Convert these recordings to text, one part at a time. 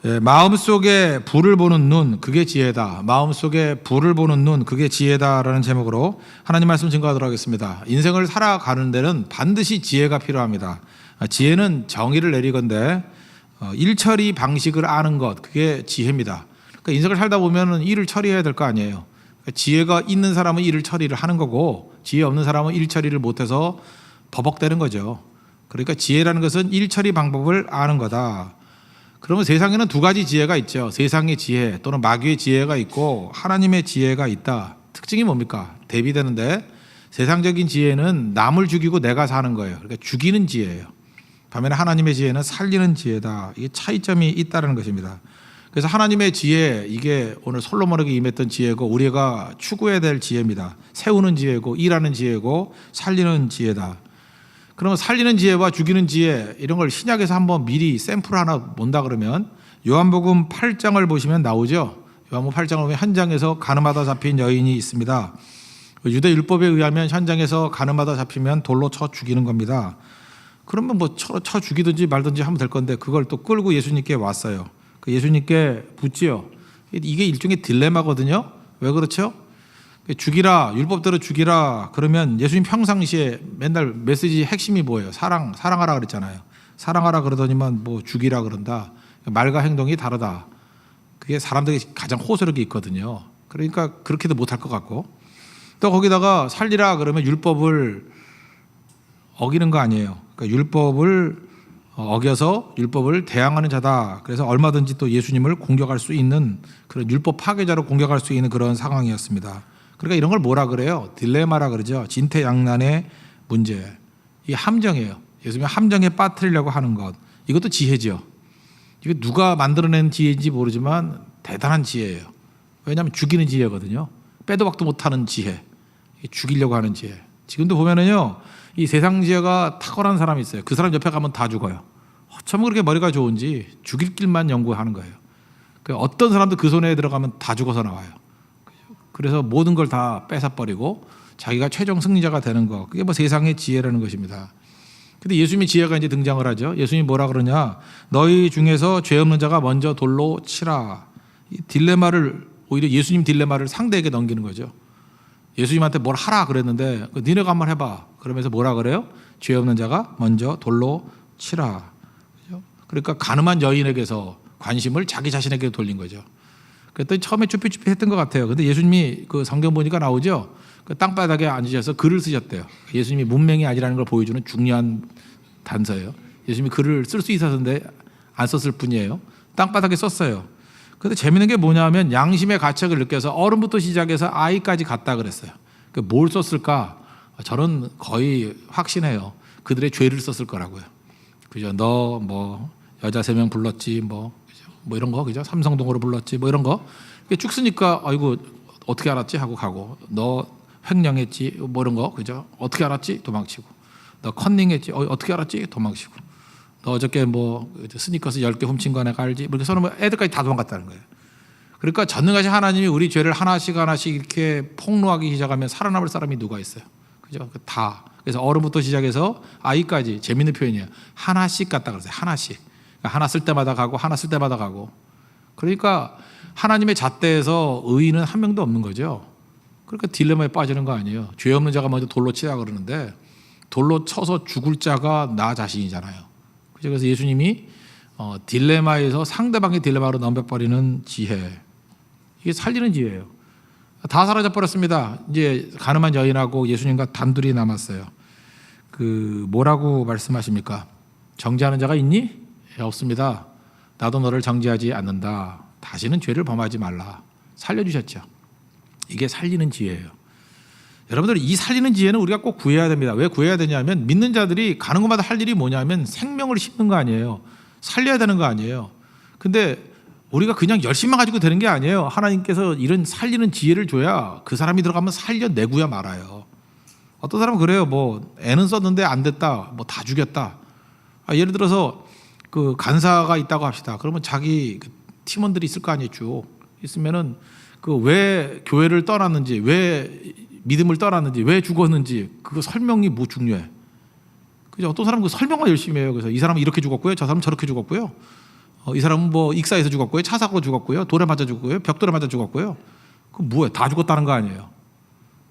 마음속에 불을 보는 눈, 그게 지혜다. 마음속에 불을 보는 눈, 그게 지혜다라는 제목으로 하나님 말씀 증거하도록 하겠습니다. 인생을 살아가는 데는 반드시 지혜가 필요합니다. 지혜는 정의를 내리건대 일처리 방식을 아는 것, 그게 지혜입니다. 그러니까 인생을 살다 보면 일을 처리해야 될 거 아니에요. 지혜가 있는 사람은 일을 처리를 하는 거고, 지혜 없는 사람은 일 처리를 못해서 버벅대는 거죠. 그러니까 지혜라는 것은 일 처리 방법을 아는 거다. 그러면 세상에는 두 가지 지혜가 있죠. 세상의 지혜 또는 마귀의 지혜가 있고 하나님의 지혜가 있다. 특징이 뭡니까? 대비되는데, 세상적인 지혜는 남을 죽이고 내가 사는 거예요. 그러니까 죽이는 지혜예요. 반면에 하나님의 지혜는 살리는 지혜다. 이게 차이점이 있다는 것입니다. 그래서 하나님의 지혜, 이게 오늘 솔로몬에게 임했던 지혜고 우리가 추구해야 될 지혜입니다. 세우는 지혜고 일하는 지혜고 살리는 지혜다. 그러면 살리는 지혜와 죽이는 지혜, 이런 걸 신약에서 한번 미리 샘플 하나 본다 그러면 요한복음 8장을 보시면 나오죠. 요한복음 8장을 보면 현장에서 가늠하다 잡힌 여인이 있습니다. 유대 율법에 의하면 현장에서 가늠하다 잡히면 돌로 쳐 죽이는 겁니다. 그러면 뭐 쳐 죽이든지 말든지 하면 될 건데, 그걸 또 끌고 예수님께 왔어요. 예수님께 묻지요. 이게 일종의 딜레마거든요. 왜 그렇죠? 죽이라, 율법대로 죽이라 그러면 예수님 평상시에 맨날 메시지 핵심이 뭐예요? 사랑하라 그랬잖아요. 사랑하라 그러더니만 뭐 죽이라 그런다. 말과 행동이 다르다. 그게 사람들이 가장 호소력이 있거든요. 그러니까 그렇게도 못할 것 같고, 또 거기다가 살리라 그러면 율법을 어기는 거 아니에요. 그러니까 율법을 어겨서 율법을 대항하는 자다. 그래서 얼마든지 또 예수님을 공격할 수 있는, 그런 율법 파괴자로 공격할 수 있는 그런 상황이었습니다. 그러니까 이런 걸 뭐라 그래요? 딜레마라 그러죠. 진퇴양난의 문제. 이게 함정이에요. 예수님이 함정에 빠뜨리려고 하는 것. 이것도 지혜죠. 이거 누가 만들어낸 지혜인지 모르지만 대단한 지혜예요. 왜냐하면 죽이는 지혜거든요. 빼도 박도 못하는 지혜. 죽이려고 하는 지혜. 지금도 보면은요, 이 세상 지혜가 탁월한 사람이 있어요. 그 사람 옆에 가면 다 죽어요. 어쩜 그렇게 머리가 좋은지 죽일 길만 연구하는 거예요. 어떤 사람도 그 손에 들어가면 다 죽어서 나와요. 그래서 모든 걸 다 뺏어버리고 자기가 최종 승리자가 되는 거, 그게 뭐 세상의 지혜라는 것입니다. 근데 예수님의 지혜가 이제 등장을 하죠. 예수님이 뭐라 그러냐? 너희 중에서 죄 없는 자가 먼저 돌로 치라. 이 딜레마를, 오히려 예수님 딜레마를 상대에게 넘기는 거죠. 예수님한테 뭘 하라 그랬는데 니네가 한번 해봐. 그러면서 뭐라 그래요? 죄 없는 자가 먼저 돌로 치라. 그러니까 가늠한 여인에게서 관심을 자기 자신에게 돌린 거죠. 그랬더니 처음에 쭈삣쭈삣 했던 것 같아요. 근데 예수님이 그 성경 보니까 나오죠. 그 땅바닥에 앉으셔서 글을 쓰셨대요. 예수님이 문맹이 아니라는 걸 보여주는 중요한 단서예요. 예수님이 글을 쓸 수 있었는데 안 썼을 뿐이에요. 땅바닥에 썼어요. 근데 재밌는 게 뭐냐면 양심의 가책을 느껴서 어른부터 시작해서 아이까지 갔다 그랬어요. 뭘 썼을까? 저는 거의 확신해요. 그들의 죄를 썼을 거라고요. 그죠? 너 뭐 여자 3명 불렀지, 뭐 이런 거, 그죠? 삼성동으로 불렀지, 뭐 이런 거. 쭉 쓰니까 아이고 어떻게 알았지 하고 가고, 너 횡령했지, 뭐 이런 거, 그죠? 어떻게 알았지? 도망치고, 너 컨닝했지, 어떻게 알았지? 도망치고, 너 어저께 뭐 스니커스 10개 훔친 거 내가 알지? 이렇게 서로 애들까지 다 도망갔다는 거예요. 그러니까 전능하신 하나님이 우리 죄를 하나씩 이렇게 폭로하기 시작하면 살아남을 사람이 누가 있어요? 그죠? 다. 그래서 어른부터 시작해서 아이까지, 재밌는 표현이에요. 하나씩 갔다 그러세요. 하나씩. 하나 쓸 때마다 가고 하나 쓸 때마다 가고. 그러니까 하나님의 잣대에서 의인은 한 명도 없는 거죠. 그러니까 딜레마에 빠지는 거 아니에요. 죄 없는 자가 먼저 돌로 치라 그러는데 돌로 쳐서 죽을 자가 나 자신이잖아요. 그래서 예수님이 딜레마에서 상대방의 딜레마로 넘겨버리는 지혜, 이게 살리는 지혜예요. 다 사라져 버렸습니다. 이제 가늠한 여인하고 예수님과 단둘이 남았어요. 뭐라고 말씀하십니까? 정죄하는 자가 있니? 없습니다. 나도 너를 정죄하지 않는다. 다시는 죄를 범하지 말라. 살려주셨죠. 이게 살리는 지혜예요. 여러분들, 이 살리는 지혜는 우리가 꼭 구해야 됩니다. 왜 구해야 되냐면, 믿는 자들이 가는 곳마다 할 일이 뭐냐면 생명을 심는 거 아니에요. 살려야 되는 거 아니에요. 근데 우리가 그냥 열심만 가지고 되는 게 아니에요. 하나님께서 이런 살리는 지혜를 줘야 그 사람이 들어가면 살려내고야 말아요. 어떤 사람은 그래요. 뭐 애는 썼는데 안 됐다, 뭐 다 죽였다. 예를 들어서 그 간사가 있다고 합시다. 그러면 자기 팀원들이 있을 거 아니에요. 쭉 있으면은 왜 교회를 떠났는지, 왜 믿음을 떠났는지, 왜 죽었는지 그거 설명이 뭐 중요해. 그죠? 어떤 사람은 그 설명만 열심히 해요. 그래서 이 사람은 이렇게 죽었고요, 저 사람은 저렇게 죽었고요. 이 사람은 뭐 익사에서 죽었고요, 차 사고로 죽었고요, 돌에 맞아 죽었고요, 벽돌에 맞아 죽었고요. 그 뭐예요? 다 죽었다는 거 아니에요?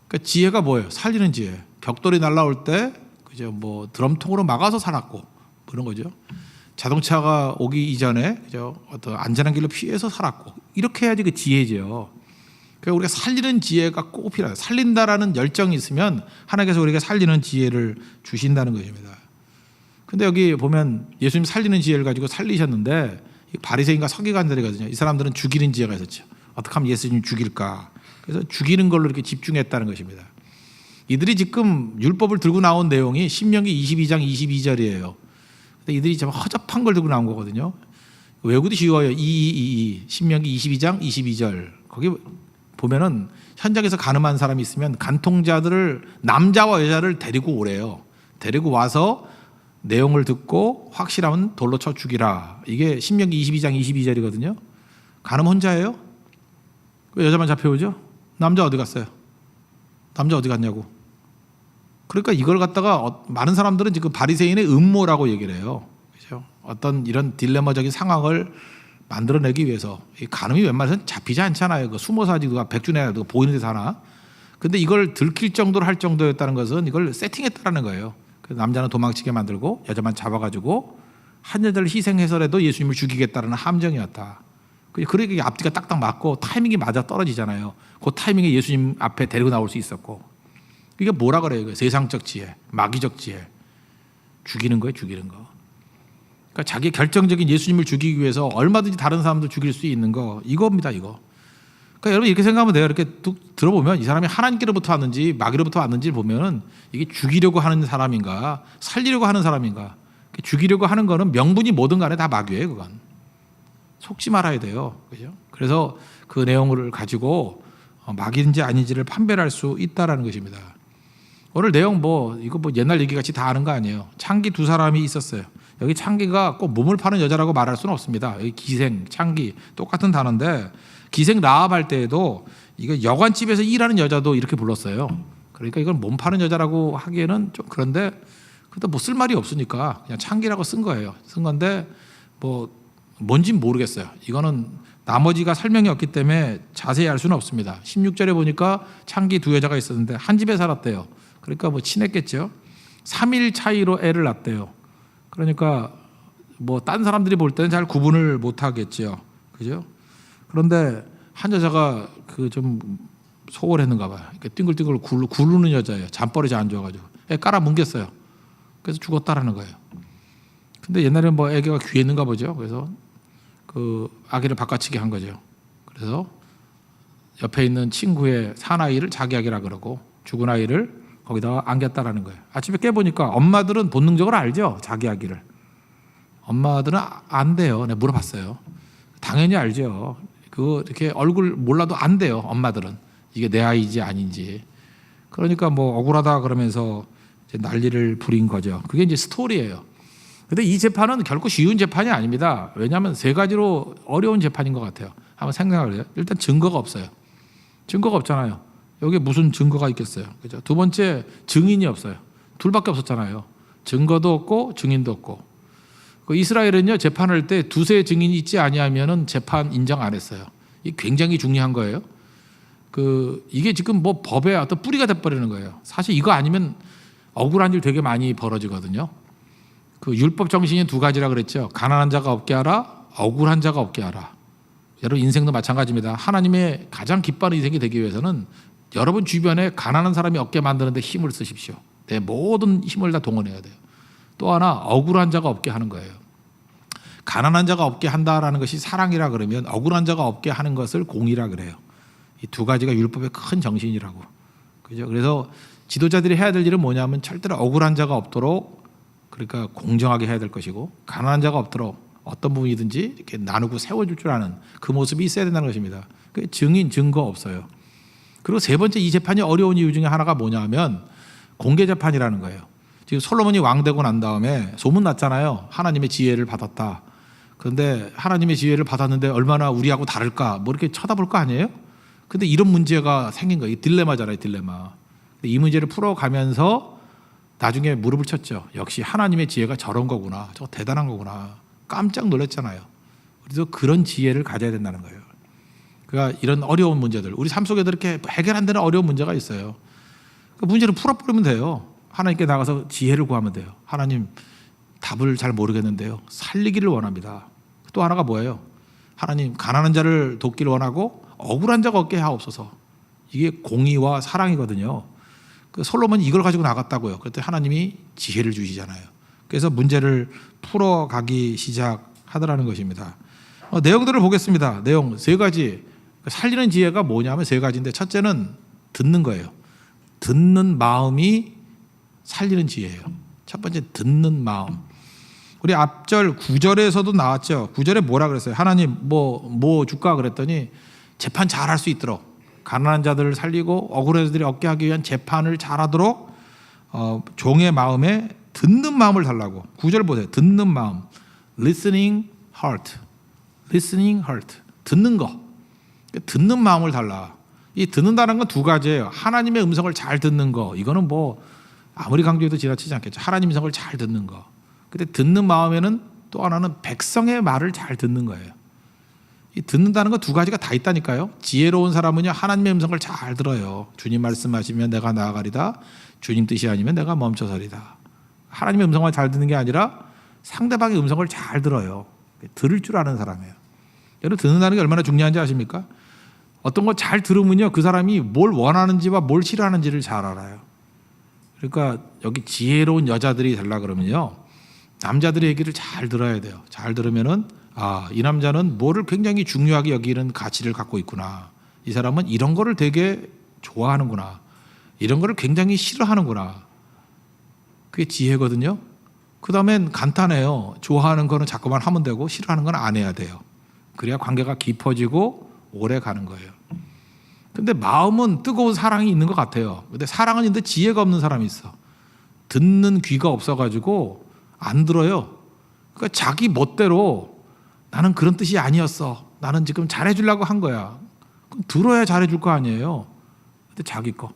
그러니까 지혜가 뭐예요? 살리는 지혜. 벽돌이 날라올 때 그죠? 뭐 드럼통으로 막아서 살았고 뭐 이런 거죠. 자동차가 오기 이전에 그죠? 어떤 안전한 길로 피해서 살았고 이렇게 해야지 그 지혜죠. 그러니까 우리가 살리는 지혜가 꼭 필요해요. 살린다라는 열정이 있으면 하나님께서 우리에게 살리는 지혜를 주신다는 것입니다. 근데 여기 보면 예수님 살리는 지혜를 가지고 살리셨는데 바리새인과 서기관들이거든요. 이 사람들은 죽이는 지혜가 있었죠. 어떻게 하면 예수님 죽일까? 그래서 죽이는 걸로 이렇게 집중했다는 것입니다. 이들이 지금 율법을 들고 나온 내용이 신명기 22장 22절이에요. 근데 이들이 좀 허접한 걸 들고 나온 거거든요. 외우기도 쉬워요. 2222 신명기 22장 22절. 거기 보면은 현장에서 간음한 사람이 있으면 간통자들을 남자와 여자를 데리고 오래요. 데리고 와서 내용을 듣고 확실하면 돌로 쳐 죽이라. 이게 신명기 22장 22절이거든요. 간음 혼자예요? 왜 여자만 잡혀오죠? 남자 어디 갔어요? 남자 어디 갔냐고. 그러니까 이걸 갖다가 많은 사람들은 지금 바리새인의 음모라고 얘기를 해요. 그렇죠? 어떤 이런 딜레마적인 상황을 만들어내기 위해서 이 간음이 웬만해서는 잡히지 않잖아요. 그 숨어서 하지 누가 백준에 누가 보이는 데서 하나. 근데 이걸 들킬 정도로 할 정도였다는 것은 이걸 세팅했다는 거예요. 그래서 남자는 도망치게 만들고 여자만 잡아가지고 한 여자를 희생해서라도 예수님을 죽이겠다는 함정이었다. 그러니까 앞뒤가 딱딱 맞고 타이밍이 맞아 떨어지잖아요. 그 타이밍에 예수님 앞에 데리고 나올 수 있었고. 이게 뭐라 그래요? 이거 세상적 지혜, 마귀적 지혜. 죽이는 거예요, 죽이는 거. 그러니까 자기 결정적인 예수님을 죽이기 위해서 얼마든지 다른 사람도 죽일 수 있는 거 이겁니다, 이거. 그러니까 여러분 이렇게 생각하면 돼요. 이렇게 뚝 들어보면 이 사람이 하나님께로부터 왔는지 마귀로부터 왔는지 보면은 이게 죽이려고 하는 사람인가, 살리려고 하는 사람인가. 죽이려고 하는 거는 명분이 뭐든 간에 다 마귀예요, 그건. 속지 말아야 돼요. 그죠? 그래서 그 내용을 가지고 마귀인지 아닌지를 판별할 수 있다라는 것입니다. 오늘 내용 이거 옛날 얘기 같이 다 아는 거 아니에요. 창기 두 사람이 있었어요. 여기 창기가 꼭 몸을 파는 여자라고 말할 수는 없습니다. 여기 기생, 창기 똑같은 단어인데 기생 라합 할 때에도 이거 여관집에서 일하는 여자도 이렇게 불렀어요. 그러니까 이걸 몸 파는 여자라고 하기에는 좀 그런데 그래도 뭐 쓸 말이 없으니까 그냥 창기라고 쓴 거예요. 쓴 건데 뭔진 모르겠어요. 이거는 나머지가 설명이 없기 때문에 자세히 알 수는 없습니다. 16절에 보니까 창기 두 여자가 있었는데 한 집에 살았대요. 그러니까 친했겠죠. 3일 차이로 애를 낳았대요. 그러니까 딴 사람들이 볼 때는 잘 구분을 못 하겠죠. 그죠? 그런데 한 여자가 좀 소홀했는가 봐요. 그러니까 띵글띵글 구르는 여자예요. 잠버릇이 안 좋아가지고 애 깔아 뭉갰어요. 그래서 죽었다라는 거예요. 근데 옛날에는 애기가 귀했는가 보죠. 그래서 그 아기를 바꿔치기 한 거죠. 그래서 옆에 있는 친구의 사나이를 자기 아기라 그러고 죽은 아이를 거기다가 안겼다라는 거예요. 아침에 깨보니까 엄마들은 본능적으로 알죠. 자기 아기를. 엄마들은 안 돼요. 내가 물어봤어요. 당연히 알죠. 이렇게 얼굴 몰라도 안 돼요. 엄마들은. 이게 내 아이지 아닌지. 그러니까 억울하다 그러면서 이제 난리를 부린 거죠. 그게 이제 스토리예요. 근데 이 재판은 결코 쉬운 재판이 아닙니다. 왜냐하면 세 가지로 어려운 재판인 것 같아요. 한번 생각을 해요. 일단 증거가 없어요. 증거가 없잖아요. 여기에 무슨 증거가 있겠어요. 그죠? 두 번째, 증인이 없어요. 둘밖에 없었잖아요. 증거도 없고 증인도 없고. 이스라엘은요, 재판할 때 두세 증인이 있지 아니하면은 재판 인정 안 했어요. 이게 굉장히 중요한 거예요. 이게 지금 법의 어떤 뿌리가 돼버리는 거예요. 사실 이거 아니면 억울한 일 되게 많이 벌어지거든요. 율법 정신이 두 가지라 그랬죠. 가난한 자가 없게 하라, 억울한 자가 없게 하라. 여러분 인생도 마찬가지입니다. 하나님의 가장 기뻐하는 인생이 되기 위해서는 여러분 주변에 가난한 사람이 없게 만드는 데 힘을 쓰십시오. 내 모든 힘을 다 동원해야 돼요. 또 하나 억울한 자가 없게 하는 거예요. 가난한 자가 없게 한다라는 것이 사랑이라 그러면 억울한 자가 없게 하는 것을 공의라 그래요. 이 두 가지가 율법의 큰 정신이라고. 그죠? 그래서 지도자들이 해야 될 일은 뭐냐면 절대로 억울한 자가 없도록 그러니까 공정하게 해야 될 것이고 가난한 자가 없도록 어떤 부분이든지 이렇게 나누고 세워줄 줄 아는 그 모습이 있어야 된다는 것입니다. 증인, 증거 없어요. 그리고 세 번째 이 재판이 어려운 이유 중에 하나가 뭐냐면 공개 재판이라는 거예요. 지금 솔로몬이 왕 되고 난 다음에 소문 났잖아요. 하나님의 지혜를 받았다. 그런데 하나님의 지혜를 받았는데 얼마나 우리하고 다를까 이렇게 쳐다볼 거 아니에요? 근데 이런 문제가 생긴 거예요. 딜레마잖아요, 딜레마. 이 문제를 풀어가면서 나중에 무릎을 쳤죠. 역시 하나님의 지혜가 저런 거구나. 저거 대단한 거구나. 깜짝 놀랐잖아요. 우리도 그런 지혜를 가져야 된다는 거예요. 그러니까 이런 어려운 문제들, 우리 삶 속에도 이렇게 해결 안 되는 어려운 문제가 있어요. 그 문제를 풀어버리면 돼요. 하나님께 나가서 지혜를 구하면 돼요. 하나님, 답을 잘 모르겠는데요, 살리기를 원합니다. 또 하나가 뭐예요? 하나님, 가난한 자를 돕기를 원하고 억울한 자가 없게 하옵소서. 이게 공의와 사랑이거든요. 그 솔로몬이 이걸 가지고 나갔다고요. 그때 하나님이 지혜를 주시잖아요. 그래서 문제를 풀어가기 시작하더라는 것입니다. 내용들을 보겠습니다. 내용 세 가지. 살리는 지혜가 뭐냐면 세 가지인데, 첫째는 듣는 거예요. 듣는 마음이 살리는 지혜예요. 첫 번째, 듣는 마음. 우리 앞절 9절에서도 나왔죠. 9절에 뭐라 그랬어요? 하나님 뭐 줄까 그랬더니 재판 잘할 수 있도록, 가난한 자들을 살리고 억울한 자들이 얻게 하기 위한 재판을 잘하도록 종의 마음에 듣는 마음을 달라고. 9절 보세요. 듣는 마음. Listening heart. Listening heart. 듣는 거. 듣는 마음을 달라. 이 듣는다는 건 두 가지예요. 하나님의 음성을 잘 듣는 거. 이거는 뭐 아무리 강조해도 지나치지 않겠죠. 하나님 음성을 잘 듣는 거. 근데 듣는 마음에는 또 하나는 백성의 말을 잘 듣는 거예요. 이 듣는다는 거 두 가지가 다 있다니까요. 지혜로운 사람은요, 하나님의 음성을 잘 들어요. 주님 말씀하시면 내가 나아가리다. 주님 뜻이 아니면 내가 멈춰서리다. 하나님의 음성만 잘 듣는 게 아니라 상대방의 음성을 잘 들어요. 들을 줄 아는 사람이에요. 여러분, 듣는다는 게 얼마나 중요한지 아십니까? 어떤 거 잘 들으면요, 그 사람이 뭘 원하는지와 뭘 싫어하는지를 잘 알아요. 그러니까 여기 지혜로운 여자들이 되려 그러면요, 남자들의 얘기를 잘 들어야 돼요. 잘 들으면은 이 남자는 뭐를 굉장히 중요하게 여기는 가치를 갖고 있구나. 이 사람은 이런 거를 되게 좋아하는구나. 이런 거를 굉장히 싫어하는구나. 그게 지혜거든요. 그 다음엔 간단해요. 좋아하는 거는 자꾸만 하면 되고 싫어하는 건 안 해야 돼요. 그래야 관계가 깊어지고 오래 가는 거예요. 근데 마음은 뜨거운 사랑이 있는 것 같아요. 근데 사랑은 있는데 지혜가 없는 사람이 있어. 듣는 귀가 없어가지고 안 들어요. 그러니까 자기 멋대로 나는 그런 뜻이 아니었어. 나는 지금 잘해주려고 한 거야. 그럼 들어야 잘해줄 거 아니에요. 근데 자기 거.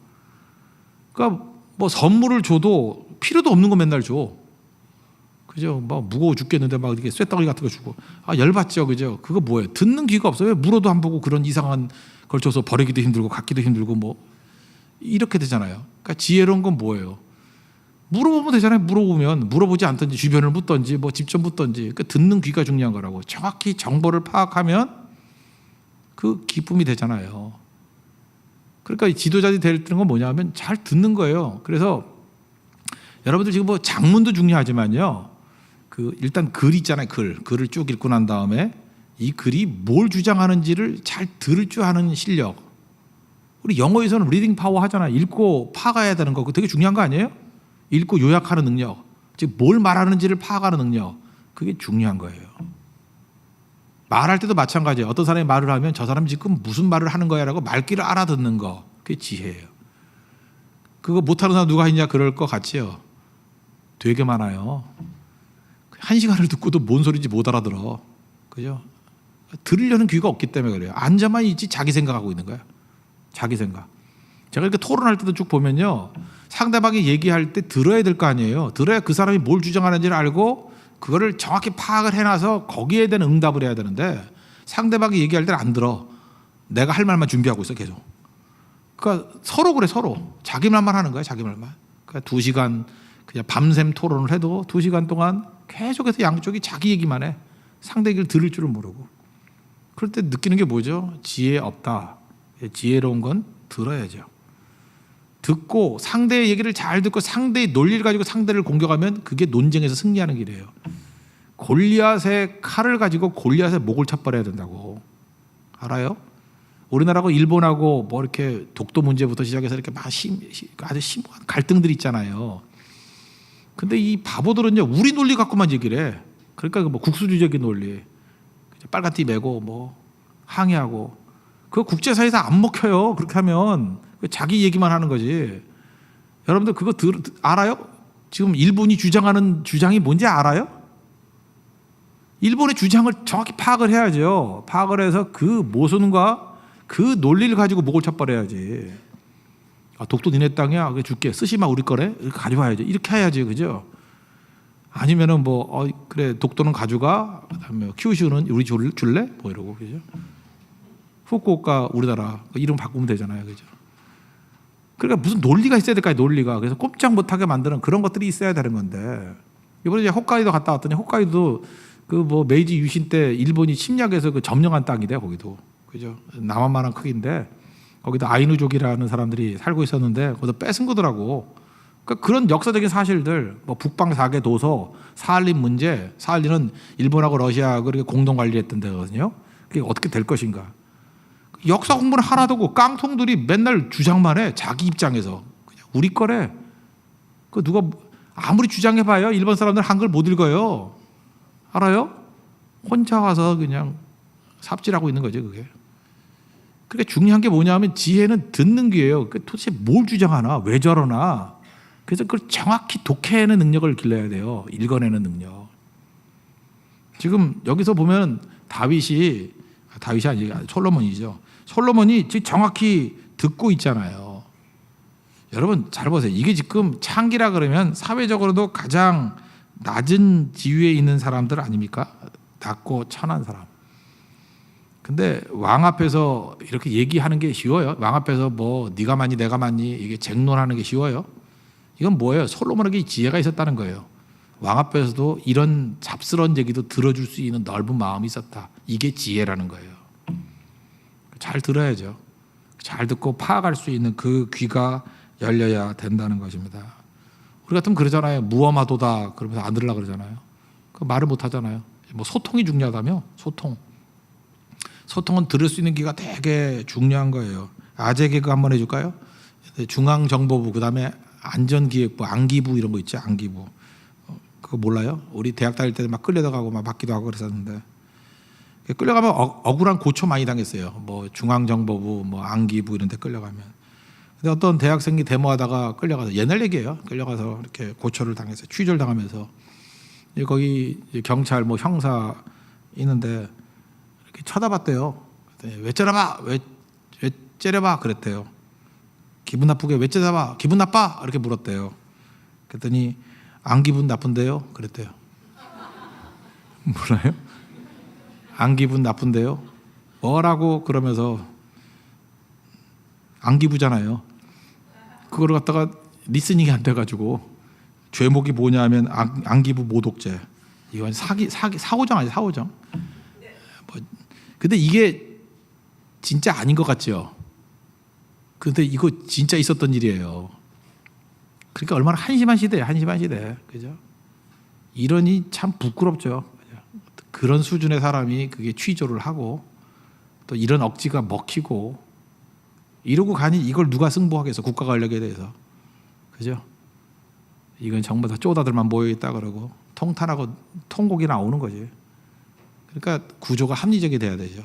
그러니까 뭐 선물을 줘도 필요도 없는 거 맨날 줘. 그죠? 막 무거워 죽겠는데 막 이렇게 쇳덩이 같은 거 주고. 열받죠. 그죠? 그거 뭐예요? 듣는 귀가 없어요. 왜 물어도 안 보고 그런 이상한 걸 줘서 버리기도 힘들고 갖기도 힘들고 뭐 이렇게 되잖아요. 그러니까 지혜로운 건 뭐예요? 물어보면 되잖아요. 물어보지 않든지 주변을 묻든지 뭐 직접 묻든지. 그러니까 듣는 귀가 중요한 거라고. 정확히 정보를 파악하면 그 기쁨이 되잖아요. 그러니까 이 지도자들이 되는 건 뭐냐면 잘 듣는 거예요. 그래서 여러분들 지금 뭐 장문도 중요하지만요, 그 일단 글 있잖아요. 글을 쭉 읽고 난 다음에 이 글이 뭘 주장하는지를 잘 들을 줄 아는 실력. 우리 영어에서는 리딩 파워 하잖아요. 읽고 파악해야 되는 거. 그거 되게 중요한 거 아니에요? 읽고 요약하는 능력, 즉 뭘 말하는지를 파악하는 능력, 그게 중요한 거예요. 말할 때도 마찬가지예요. 어떤 사람이 말을 하면 저 사람이 지금 무슨 말을 하는 거야라고 말귀를 알아듣는 거, 그게 지혜예요. 그거 못하는 사람 누가 있냐 그럴 것 같지요? 되게 많아요. 1시간을 듣고도 뭔 소리인지 못 알아들어. 그죠? 들으려는 귀가 없기 때문에 그래요. 앉아만 있지 자기 생각하고 있는 거야. 자기 생각. 제가 이렇게 토론할 때도 쭉 보면요, 상대방이 얘기할 때 들어야 될 거 아니에요. 들어야 그 사람이 뭘 주장하는지를 알고 그거를 정확히 파악을 해놔서 거기에 대한 응답을 해야 되는데, 상대방이 얘기할 때는 안 들어. 내가 할 말만 준비하고 있어 계속. 그러니까 서로 그래, 서로. 자기 말만 하는 거야, 자기 말만. 그러니까 2시간 그냥 밤샘 토론을 해도 2시간 동안 계속해서 양쪽이 자기 얘기만 해. 상대 얘기를 들을 줄은 모르고. 그럴 때 느끼는 게 뭐죠? 지혜 없다. 지혜로운 건 들어야죠. 듣고 상대의 얘기를 잘 듣고 상대의 논리를 가지고 상대를 공격하면 그게 논쟁에서 승리하는 길이에요. 골리앗의 칼을 가지고 골리앗의 목을 쳐버려야 된다고. 알아요? 우리나라하고 일본하고 뭐 이렇게 독도 문제부터 시작해서 이렇게 막 아주 심한 갈등들이 있잖아요. 근데 이 바보들은요, 우리 논리 갖고만 얘기를 해. 그러니까 뭐 국수주의적인 논리, 빨간띠 메고 뭐 항의하고, 그거 국제사회에서 안 먹혀요. 그렇게 하면 자기 얘기만 하는 거지. 여러분들 그거 알아요? 지금 일본이 주장하는 주장이 뭔지 알아요? 일본의 주장을 정확히 파악을 해야죠. 파악을 해서 그 모순과 그 논리를 가지고 목을 쳐버려야지. 독도 니네 땅이야. 그게 줄게. 쓰시마 우리 거래. 이렇게 가져와야지. 이렇게 해야지. 그죠? 아니면은 뭐 그래 독도는 가져가, 그다음에 큐슈는 우리 줄래? 뭐 이러고 그죠? 후쿠오카 우리나라 이름 바꾸면 되잖아요, 그죠? 그러니까 무슨 논리가 있어야 될까요, 논리가. 그래서 꼼짝 못하게 만드는 그런 것들이 있어야 되는 건데 이번에 이제 홋카이도 갔다 왔더니 홋카이도 그 뭐 메이지 유신 때 일본이 침략해서 그 점령한 땅이래 거기도, 그죠? 남한만한 크기인데 거기도 아이누족이라는 사람들이 살고 있었는데 거기서 뺏은 거더라고. 그러니까 그런 역사적인 사실들, 뭐 북방 4개 도서, 사할린 문제, 사할린은 일본하고 러시아하고 이렇게 공동 관리했던 데거든요. 그게 어떻게 될 것인가? 역사 공부는 하나도 없고 깡통들이 맨날 주장만 해. 자기 입장에서 그냥 우리 거래. 그 누가 아무리 주장해봐요, 일본 사람들 한글 못 읽어요. 알아요? 혼자 와서 그냥 삽질하고 있는 거죠, 그게. 그러니까 중요한 게 뭐냐면 지혜는 듣는 귀예요. 도대체 뭘 주장하나, 왜 저러나. 그래서 그걸 정확히 독해내는 능력을 길러야 돼요. 읽어내는 능력. 지금 여기서 보면 다윗이 아니고 솔로몬이죠. 솔로몬이 지금 정확히 듣고 있잖아요. 여러분 잘 보세요. 이게 지금 창기라 그러면 사회적으로도 가장 낮은 지위에 있는 사람들 아닙니까? 낮고 천한 사람. 근데 왕 앞에서 이렇게 얘기하는 게 쉬워요? 왕 앞에서 뭐 네가 많니 내가 많니 이게 쟁론하는 게 쉬워요? 이건 뭐예요? 솔로몬에게 지혜가 있었다는 거예요. 왕 앞에서도 이런 잡스러운 얘기도 들어줄 수 있는 넓은 마음이 있었다. 이게 지혜라는 거예요. 잘 들어야죠. 잘 듣고 파악할 수 있는 그 귀가 열려야 된다는 것입니다. 우리 같으면 그러잖아요. 무엄하도다 그러면서 안 들으려고 그러잖아요. 그 말을 못 하잖아요. 뭐 소통이 중요하다며? 소통은 들을 수 있는 귀가 되게 중요한 거예요. 아재 개그 한번 해줄까요? 중앙정보부, 그다음에 안전기획부, 안기부 이런 거 있죠. 안기부. 그거 몰라요? 우리 대학 다닐 때 막 끌려다가고 막 받기도 하고 그랬었는데 끌려가면 억울한 고초 많이 당했어요. 뭐 중앙정보부, 뭐 안기부 이런 데 끌려가면. 근데 어떤 대학생이 데모하다가 끌려가서, 옛날 얘기예요. 끌려가서 이렇게 고초를 당했어요. 취조를 당하면서 거기 경찰 뭐 형사 있는데 이렇게 쳐다봤대요. 왜 째려봐? 왜 째려봐? 그랬대요. 기분 나쁘게 왜 째려봐? 기분 나빠? 이렇게 물었대요. 그랬더니 안 기분 나쁜데요? 그랬대요. 뭐라요? 안 기분 나쁜데요? 뭐라고? 그러면서 안 기부잖아요. 그걸 갖다가 리스닝이 안 돼가지고 죄목이 뭐냐면 안 기부 모독죄. 이건 사고정 아니에요, 사고정. 근데 이게 진짜 아닌 것 같죠? 근데 이거 진짜 있었던 일이에요. 그러니까 얼마나 한심한 시대예요, 한심한 시대. 그죠? 이러니 참 부끄럽죠. 그런 수준의 사람이 그게 취조를 하고 또 이런 억지가 먹히고 이러고 가니 이걸 누가 승부하겠어, 국가 권력에 대해서. 그죠? 이건 정말 다 쪼다들만 모여있다 그러고 통탄하고 통곡이 나오는 거지. 그러니까 구조가 합리적이 돼야 되죠.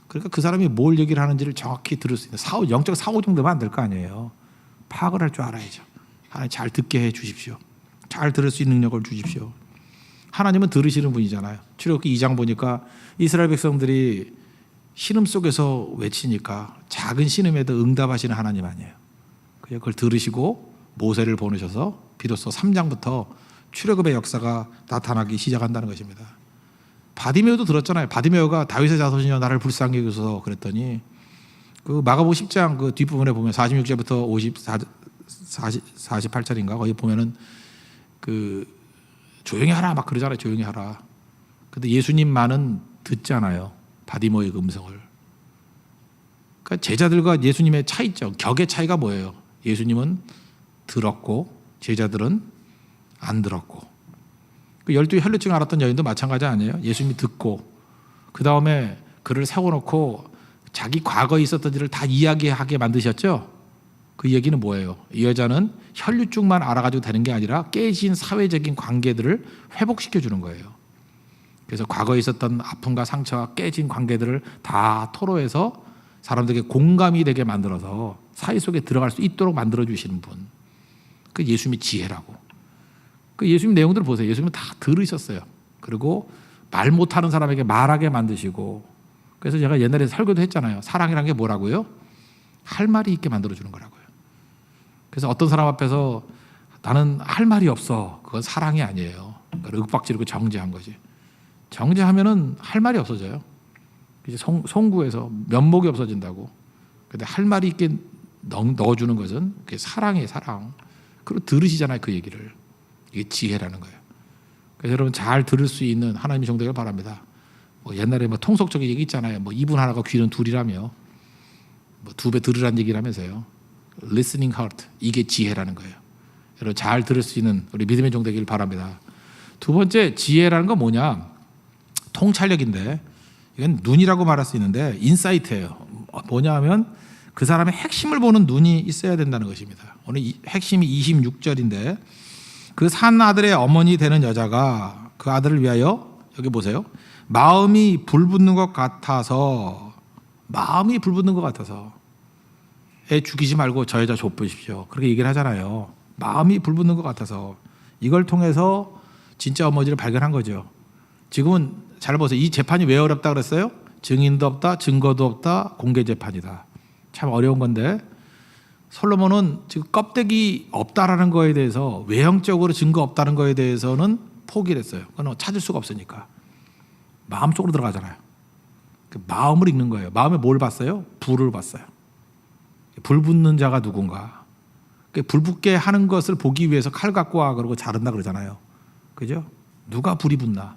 그러니까 그 사람이 뭘 얘기를 하는지를 정확히 들을 수 있는 영적 사고 정도면 안 될 거 아니에요. 파악을 할 줄 알아야죠. 하나님 잘 듣게 해 주십시오. 잘 들을 수 있는 능력을 주십시오. 하나님은 들으시는 분이잖아요. 출애굽기 2장 보니까 이스라엘 백성들이 신음 속에서 외치니까 작은 신음에도 응답하시는 하나님 아니에요. 그걸 들으시고 모세를 보내셔서 비로소 3장부터 출애굽의 역사가 나타나기 시작한다는 것입니다. 바디메오도 들었잖아요. 바디메오가 다윗의 자손이여 나를 불쌍히 여기소서 그랬더니 그 마가복음 10장 그 뒷부분에 보면 46절부터 48절인가 거기 보면은 그 조용히 하라 막 그러잖아요. 조용히 하라. 근데 예수님만은 듣잖아요. 바디메오의 음성을. 그러니까 제자들과 예수님의 차이점, 격의 차이가 뭐예요? 예수님은 들었고 제자들은 안 들었고. 그 12 혈루증 알았던 여인도 마찬가지 아니에요? 예수님이 듣고 그 다음에 그를 세워놓고 자기 과거에 있었던 일을 다 이야기하게 만드셨죠? 그 얘기는 뭐예요? 이 여자는 혈루증만 알아가지고 되는 게 아니라 깨진 사회적인 관계들을 회복시켜 주는 거예요. 그래서 과거에 있었던 아픔과 상처와 깨진 관계들을 다 토로해서 사람들에게 공감이 되게 만들어서 사회 속에 들어갈 수 있도록 만들어 주시는 분. 그 예수님의 지혜라고. 그 예수님 내용들을 보세요. 예수님은 다 들으셨어요. 그리고 말 못하는 사람에게 말하게 만드시고. 그래서 제가 옛날에 설교도 했잖아요. 사랑이란 게 뭐라고요? 할 말이 있게 만들어주는 거라고요. 그래서 어떤 사람 앞에서 나는 할 말이 없어. 그건 사랑이 아니에요. 그러니까 윽박지르고 정죄한 거지. 정죄하면은 할 말이 없어져요. 이제 송구에서 면목이 없어진다고. 근데 할 말이 있게 넣어주는 것은 그게 사랑이에요, 사랑. 그리고 들으시잖아요, 그 얘기를. 이게 지혜라는 거예요. 그래서 여러분 잘 들을 수 있는 하나님의 종되길 바랍니다. 뭐 옛날에 뭐 통속적인 얘기 있잖아요. 뭐 입은 하나가 귀는 둘이라며, 뭐 2배 들으란 얘기라면서요. Listening heart, 이게 지혜라는 거예요. 여러분 잘 들을 수 있는 우리 믿음의 종되길 바랍니다. 두 번째 지혜라는 건 뭐냐? 통찰력인데 이건 눈이라고 말할 수 있는데 인사이트예요. 뭐냐 하면 그 사람의 핵심을 보는 눈이 있어야 된다는 것입니다. 오늘 핵심이 26절인데 그 산 아들의 어머니 되는 여자가 그 아들을 위하여 여기 보세요. 마음이 불붙는 것 같아서 애 죽이지 말고 저 여자 좁으십시오. 그렇게 얘기를 하잖아요. 마음이 불붙는 것 같아서 이걸 통해서 진짜 어머니를 발견한 거죠. 지금은 잘 보세요. 이 재판이 왜 어렵다 그랬어요? 증인도 없다, 증거도 없다, 공개 재판이다. 참 어려운 건데 솔로몬은 지금 껍데기 없다라는 거에 대해서 외형적으로 증거 없다는 거에 대해서는 포기를 했어요. 그건 찾을 수가 없으니까. 마음속으로 들어가잖아요. 그 마음을 읽는 거예요. 마음에 뭘 봤어요? 불을 봤어요. 불 붙는 자가 누군가. 불 붙게 하는 것을 보기 위해서 칼 갖고 와 그러고 자른다 그러잖아요. 그죠? 누가 불이 붙나?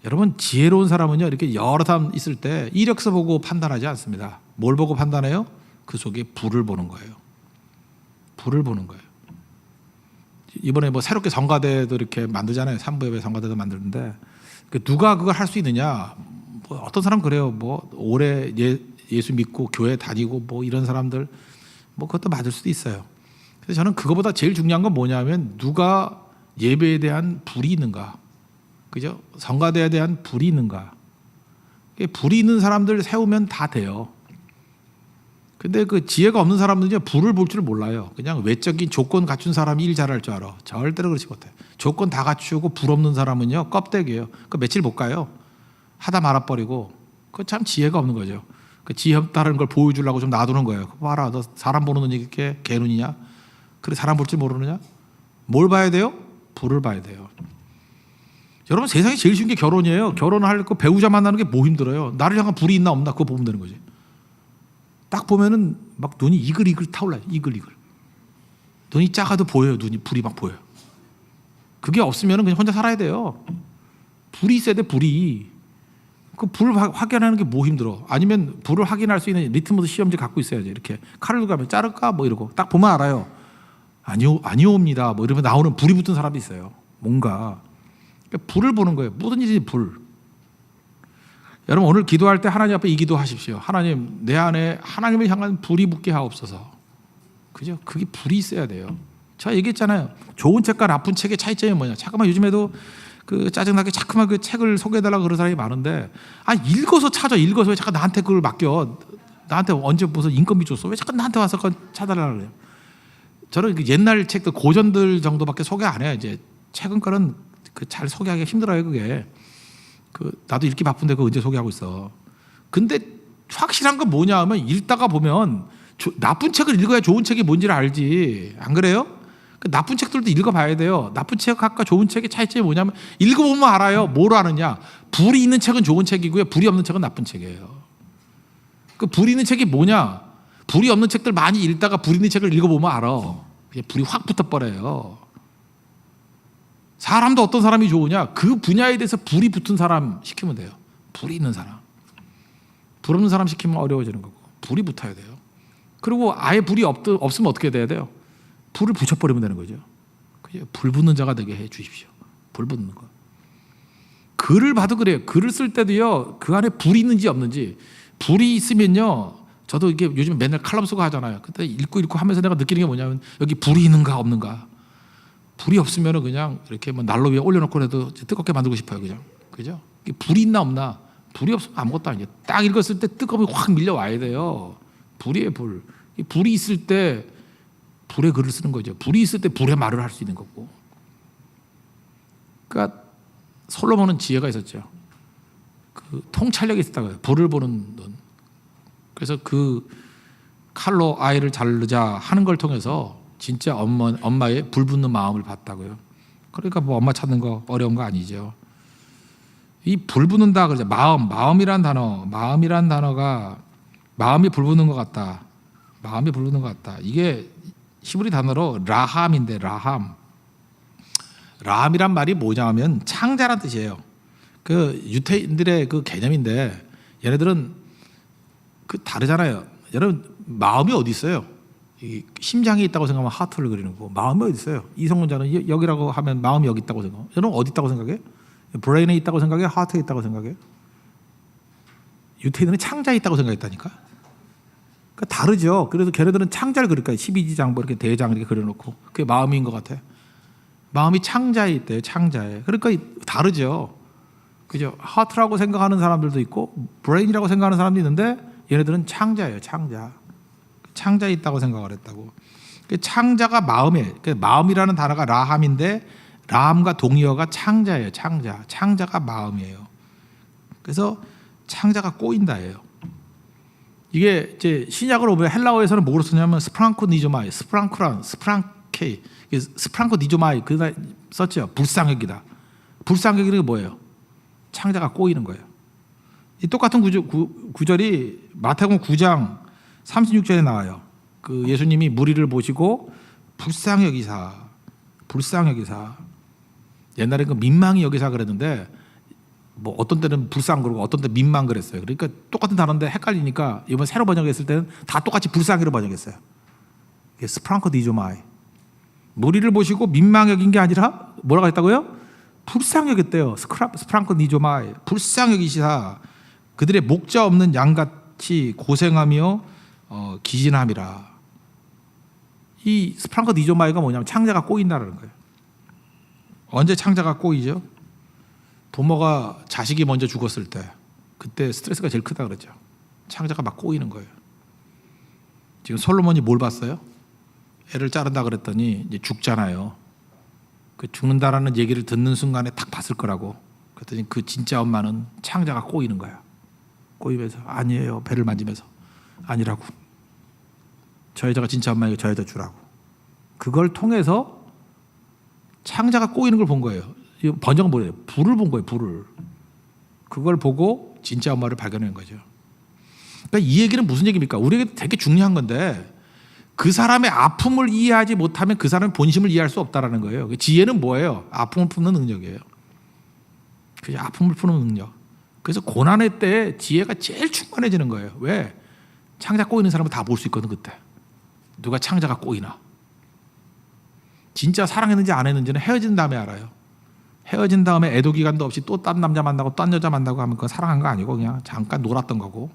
여러분 지혜로운 사람은요 이렇게 여러 사람 있을 때 이력서 보고 판단하지 않습니다. 뭘 보고 판단해요? 그 속에 불을 보는 거예요. 불을 보는 거예요. 이번에 뭐 새롭게 성가대도 이렇게 만들잖아요. 삼부예배 성가대도 만드는데 누가 그걸 할 수 있느냐? 뭐 어떤 사람 그래요. 뭐 오래 예수 믿고 교회 다니고 뭐 이런 사람들 뭐 그것도 맞을 수도 있어요. 그래서 저는 그거보다 제일 중요한 건 뭐냐면 누가 예배에 대한 불이 있는가, 그죠? 성가대에 대한 불이 있는가. 불이 있는 사람들 세우면 다 돼요. 근데 그 지혜가 없는 사람들은요 불을 볼 줄 몰라요. 그냥 외적인 조건 갖춘 사람이 일 잘할 줄 알아. 절대로 그렇지 못해. 조건 다 갖추고 불 없는 사람은요 껍데기예요. 그 며칠 못 가요. 하다 말아버리고. 그 참 지혜가 없는 거죠. 그 지혜 없다는 걸 보여주려고 좀 놔두는 거예요. 봐라, 너 사람 보는 눈이 이렇게 개눈이냐? 그래 사람 볼 줄 모르느냐? 뭘 봐야 돼요? 불을 봐야 돼요. 여러분 세상에 제일 쉬운 게 결혼이에요. 결혼할 거 배우자 만나는 게 뭐 힘들어요? 나를 향한 불이 있나 없나 그거 보면 되는 거지. 딱 보면은 막 눈이 이글이글 타올라요. 이글이글. 눈이 작아도 보여요. 눈이 불이 막 보여요. 그게 없으면은 그냥 혼자 살아야 돼요. 불이 있어야 돼. 불이. 그 불 확인하는 게 뭐 힘들어? 아니면 불을 확인할 수 있는 리트머스 시험지 갖고 있어야지. 이렇게 칼을 가면 자를까 뭐 이러고 딱 보면 알아요. 아니오옵니다. 뭐 이러면 나오는 불이 붙은 사람이 있어요. 뭔가 그러니까 불을 보는 거예요. 모든 일이 불. 여러분 오늘 기도할 때 하나님 앞에 이 기도하십시오. 하나님 내 안에 하나님을 향한 불이 붙게 하옵소서. 그죠? 그게 불이 있어야 돼요. 제가 얘기했잖아요. 좋은 책과 나쁜 책의 차이점이 뭐냐? 잠깐만 요즘에도 그 짜증나게 자꾸만 그 책을 소개해달라고 그런 사람이 많은데 읽어서 찾아. 읽어서 왜 자꾸 나한테 그걸 맡겨? 나한테 언제 무슨 인건비 줬어? 왜 자꾸 나한테 와서 그걸 찾아달라고 그래요? 저는 그 옛날 책들 고전들 정도밖에 소개 안 해요. 이제 최근 거는 그 잘 소개하기가 힘들어요. 그게 그 나도 읽기 바쁜데 그거 언제 소개하고 있어. 근데 확실한 건 뭐냐 하면 읽다가 보면 나쁜 책을 읽어야 좋은 책이 뭔지를 알지. 안 그래요? 그 나쁜 책들도 읽어봐야 돼요. 나쁜 책과 좋은 책의 차이점이 뭐냐면 읽어보면 알아요. 뭘 아느냐. 불이 있는 책은 좋은 책이고요. 불이 없는 책은 나쁜 책이에요. 그 불이 있는 책이 뭐냐. 불이 없는 책들 많이 읽다가 불이 있는 책을 읽어보면 알아. 그냥 불이 확 붙어버려요. 사람도 어떤 사람이 좋으냐. 그 분야에 대해서 불이 붙은 사람 시키면 돼요. 불이 있는 사람. 불 없는 사람 시키면 어려워지는 거고 불이 붙어야 돼요. 그리고 아예 불이 없으면 어떻게 돼야 돼요? 불을 붙여버리면 되는 거죠. 불 붙는 자가 되게 해 주십시오. 불 붙는 거. 글을 봐도 그래요. 글을 쓸 때도요. 그 안에 불이 있는지 없는지. 불이 있으면요. 저도 이게 요즘 맨날 칼럼 쓰고 하잖아요. 그때 읽고 하면서 내가 느끼는 게 뭐냐면 여기 불이 있는가 없는가. 불이 없으면 그냥 이렇게 뭐 난로 위에 올려놓고 해도 뜨겁게 만들고 싶어요. 그죠? 불이 있나 없나. 불이 없으면 아무것도 아니에요. 딱 읽었을 때 뜨거움이 확 밀려와야 돼요. 불이에요, 불. 불이 있을 때 불의 글을 쓰는 거죠. 불이 있을 때 불의 말을 할 수 있는 거고. 그러니까 솔로몬은 지혜가 있었죠. 그 통찰력이 있었다고 해요. 불을 보는 눈. 그래서 그 칼로 아이를 자르자 하는 걸 통해서 진짜 엄마의 불붙는 마음을 봤다고요. 그러니까 뭐 엄마 찾는 거 어려운 거 아니죠. 이 불 붙는다 그러죠. 마음이란 단어가 마음이 불 붙는 것 같다. 마음이 불 붙는 것 같다. 이게 히브리 단어로 라함인데 라함이란 말이 뭐냐면 창자란 뜻이에요. 그 유태인들의 그 개념인데 얘네들은 그 다르잖아요. 여러분 마음이 어디 있어요? 이 심장이 있다고 생각하면 하트를 그리는 거고 마음이 어디 있어요? 이성문자는 여기라고 하면 마음이 여기 있다고 생각해요. 여러분 어디 있다고 생각해요? 브레인에 있다고 생각해요? 하트에 있다고 생각해요? 유태인들은 창자에 있다고 생각했다니까. 그러니까 다르죠. 그래서 걔네들은 창자를 그릴까요? 12지장 뭐 이렇게 대장 이렇게 그려놓고 그게 마음인 것 같아. 마음이 창자에 있대요. 창자에. 그러니까 다르죠. 그죠? 하트라고 생각하는 사람들도 있고 브레인이라고 생각하는 사람도 있는데 얘네들은 창자예요. 창자에 있다고 생각을 했다고. 창자가 마음에, 마음이라는 단어가 라함인데 라함과 동의어가 창자예요. 창자가 마음이에요. 그래서 창자가 꼬인다예요. 이게 이제 신약을 보면 헬라어에서는 뭐로 쓰냐면 스프랑코 니조마이, 스프랑케이, 스프랑코 니조마이 그 썼죠. 불쌍욕이다. 불쌍욕이 뭐예요? 창자가 꼬이는 거예요. 이 똑같은 구절이 마태복음 9장 36절에 나와요. 그 예수님이 무리를 보시고 불쌍히 여기사. 옛날에 그 민망히 여기사 그랬는데 뭐 어떤 때는 불쌍 그러고 어떤 때 민망 그랬어요. 그러니까 똑같은 단어인데 헷갈리니까 이번 새로 번역했을 때는 다 똑같이 불쌍히로 번역했어요. 스프랑코 디조마이. 무리를 보시고 민망 여긴 게 아니라 뭐라고 했다고요? 불쌍히 여겼대요. 스프랑코 디조마이. 불쌍히 여기시사 그들의 목자 없는 양같이 고생하며 기진함이라. 이 스프랑코 디조마이가 뭐냐면 창자가 꼬인다라는 거예요. 언제 창자가 꼬이죠? 부모가 자식이 먼저 죽었을 때 그때 스트레스가 제일 크다 그러죠. 창자가 막 꼬이는 거예요. 지금 솔로몬이 뭘 봤어요? 애를 자른다 그랬더니 이제 죽잖아요. 그 죽는다라는 얘기를 듣는 순간에 딱 봤을 거라고. 그랬더니 그 진짜 엄마는 창자가 꼬이는 거야. 꼬이면서 아니에요. 배를 만지면서 아니라고. 저 여자가 진짜 엄마에게 저 여자 주라고. 그걸 통해서 창자가 꼬이는 걸 본 거예요. 번역은 뭐예요? 불을 본 거예요. 불을. 그걸 보고 진짜 엄마를 발견한 거죠. 그러니까 이 얘기는 무슨 얘기입니까? 우리에게 되게 중요한 건데 그 사람의 아픔을 이해하지 못하면 그 사람의 본심을 이해할 수 없다라는 거예요. 지혜는 뭐예요? 아픔을 푸는 능력이에요. 그죠? 아픔을 푸는 능력. 그래서 고난의 때 지혜가 제일 충만해지는 거예요. 왜? 창자 꼬이는 사람은 다 볼 수 있거든 그때. 누가 창자가 꼬이나. 진짜 사랑했는지 안 했는지는 헤어진 다음에 알아요. 헤어진 다음에 애도 기간도 없이 또 딴 남자 만나고 딴 여자 만나고 하면 그건 사랑한 거 아니고 그냥 잠깐 놀았던 거고.